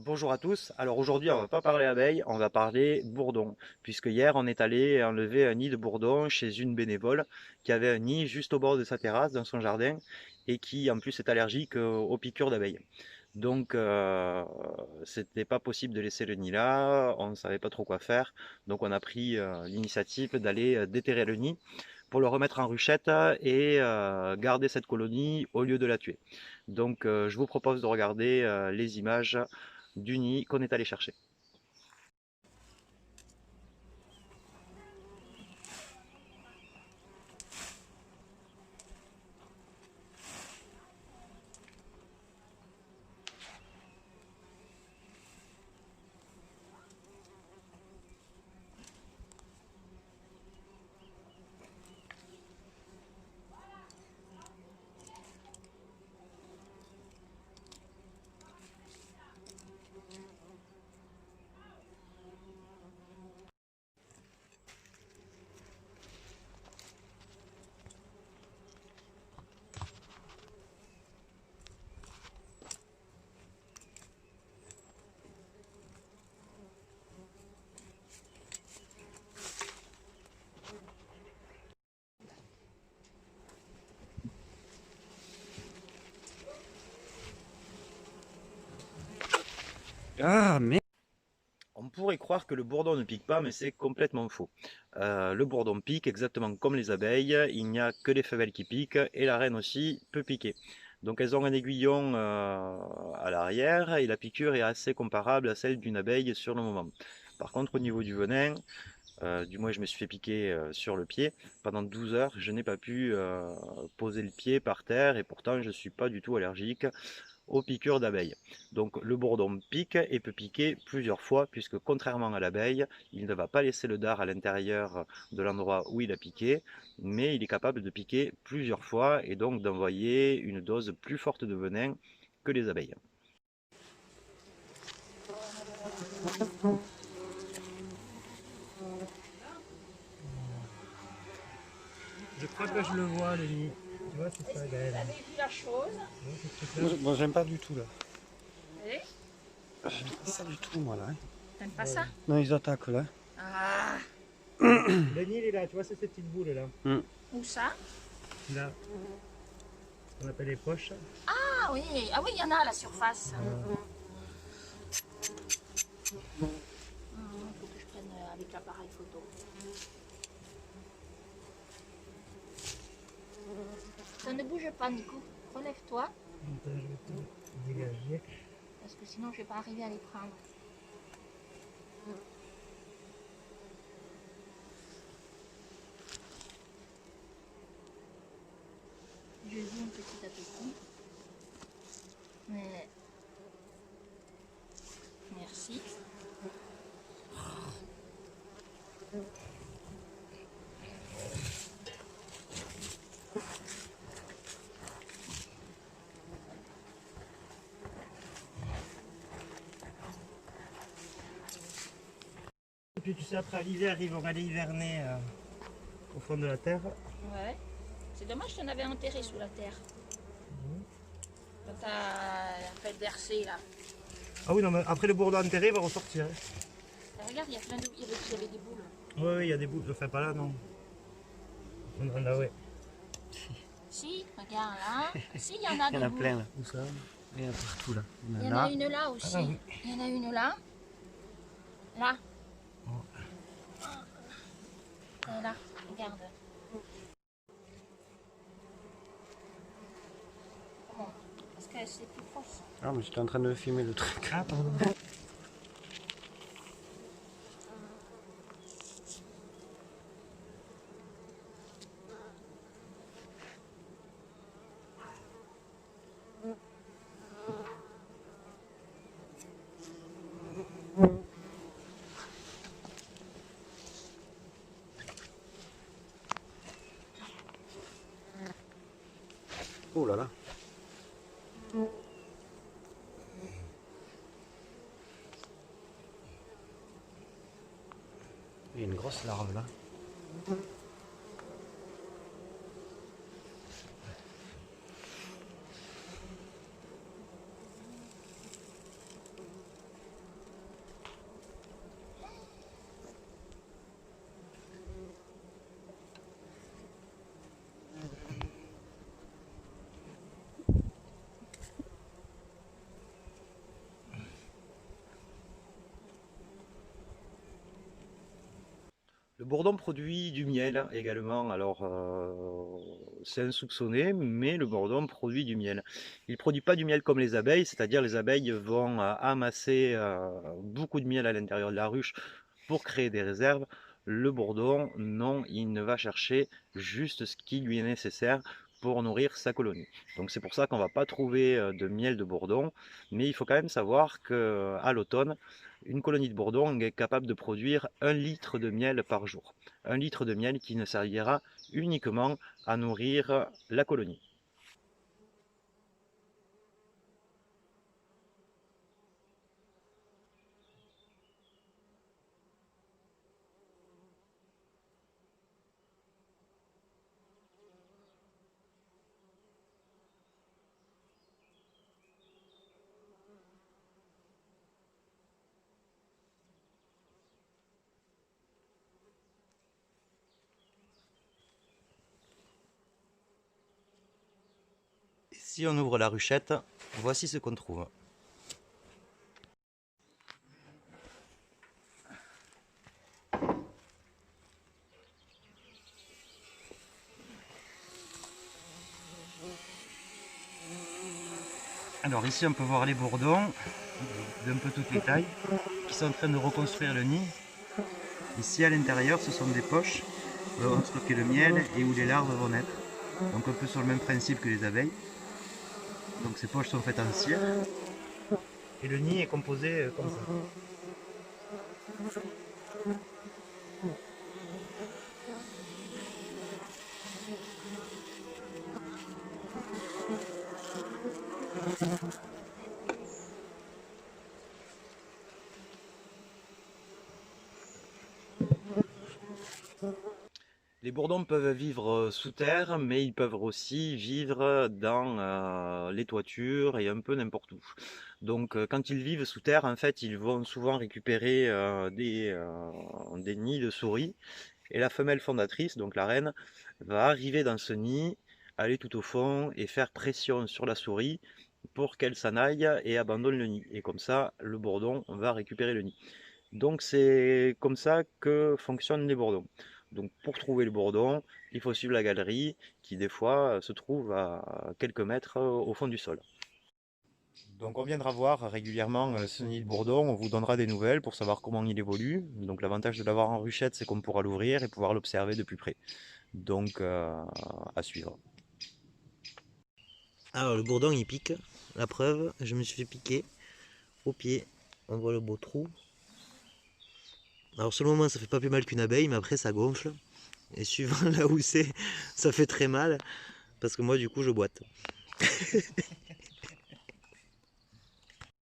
Bonjour à tous. Alors aujourd'hui, on va pas parler abeilles, on va parler bourdon. Puisque hier, on est allé enlever un nid de bourdon chez une bénévole qui avait un nid juste au bord de sa terrasse, dans son jardin, et qui en plus est allergique aux piqûres d'abeilles. Donc, c'était pas possible de laisser le nid là, on ne savait pas trop quoi faire. Donc, on a pris l'initiative d'aller déterrer le nid pour le remettre en ruchette et garder cette colonie au lieu de la tuer. Donc, je vous propose de regarder les images du nid qu'on est allé chercher. Ah, mais On pourrait croire que le bourdon ne pique pas, mais c'est complètement faux. Le bourdon pique exactement comme les abeilles, il n'y a que les femelles qui piquent et la reine aussi peut piquer. Donc elles ont un aiguillon à l'arrière et la piqûre est assez comparable à celle d'une abeille sur le moment. Par contre, au niveau du venin, du moins je me suis fait piquer sur le pied. Pendant 12 heures, je n'ai pas pu poser le pied par terre et pourtant je ne suis pas du tout allergique aux piqûres d'abeilles. Donc le bourdon pique et peut piquer plusieurs fois puisque contrairement à l'abeille, il ne va pas laisser le dard à l'intérieur de l'endroit où il a piqué, mais il est capable de piquer plusieurs fois et donc d'envoyer une dose plus forte de venin que les abeilles. je crois que je le vois, le nid. Tu vois, c'est ça, Est-ce que Gaël. vous avez vu la chose? Tu vois, ce truc-là. Bon, j'aime pas du tout, là. Eh? J'aime pas ça du tout, moi, là. T'aimes pas ça? Non, ils attaquent, là. Ah, Le nid, il est là, tu vois, c'est ces petites boules, là. où ça? Là, on appelle les poches. Ah oui, ah oui, il y en a à la surface. Faut que je prenne avec l'appareil photo. Ça ne bouge pas, Nico. Relève-toi, Attends, je vais te dégager. parce que sinon je vais pas arriver à les prendre. Je zoome petit à petit. Mais merci. Et puis, tu sais, après l'hiver, ils vont aller hiverner au fond de la terre. Ouais. C'est dommage, tu en avais enterré sous la terre. Quand t'as fait bercer là. Ah oui, non, mais après le bourdon enterré, il va ressortir. Hein. Regarde, il y a plein de... il y avait des boules. Oui, oui, il y a des boules. Enfin, pas là, non. Là, ouais. Si, regarde là. Si, il y en a Il y des en a boules. plein, là. Où ça? Il y en a partout, là. Il y en a une là aussi. Ah oui. Il y en a une là. Là. Et là, regarde. Comment? Parce que c'est plus proche. Ah, mais j'étais en train de filmer le truc. Ah, pardon. Oh là là. Il y a une grosse larve là. bourdon produit du miel également. Alors, c'est insoupçonné, mais le bourdon produit du miel. Il ne produit pas du miel comme les abeilles, c'est-à-dire les abeilles vont amasser beaucoup de miel à l'intérieur de la ruche pour créer des réserves. Le bourdon, non, il ne va chercher juste ce qui lui est nécessaire pour nourrir sa colonie. Donc c'est pour ça qu'on ne va pas trouver de miel de bourdon, mais il faut quand même savoir qu'à l'automne, une colonie de bourdon est capable de produire 1 litre de miel par jour. 1 litre de miel qui ne servira uniquement à nourrir la colonie. Si on ouvre la ruchette, voici ce qu'on trouve. Alors ici on peut voir les bourdons d'un peu toutes les tailles qui sont en train de reconstruire le nid. Ici à l'intérieur ce sont des poches où on va stocker le miel et où les larves vont naître. Donc un peu sur le même principe que les abeilles. Donc ces poches sont faites en cire. Et le nid est composé comme ça. Les bourdons peuvent vivre sous terre, mais ils peuvent aussi vivre dans les toitures et un peu n'importe où. Donc quand ils vivent sous terre, en fait, ils vont souvent récupérer des nids de souris. Et la femelle fondatrice, donc la reine, va arriver dans ce nid, aller tout au fond et faire pression sur la souris pour qu'elle s'en aille et abandonne le nid. Et comme ça, le bourdon va récupérer le nid. Donc c'est comme ça que fonctionnent les bourdons. Donc pour trouver le bourdon, il faut suivre la galerie qui des fois se trouve à quelques mètres au fond du sol. Donc on viendra voir régulièrement ce nid de bourdon, on vous donnera des nouvelles pour savoir comment il évolue. Donc l'avantage de l'avoir en ruchette, c'est qu'on pourra l'ouvrir et pouvoir l'observer de plus près. Donc à suivre. Alors le bourdon il pique, la preuve, je me suis fait piquer au pied, on voit le beau trou. Alors sur le moment ça fait pas plus mal qu'une abeille, mais après ça gonfle. Et suivant là où c'est, ça fait très mal, parce que moi du coup je boite.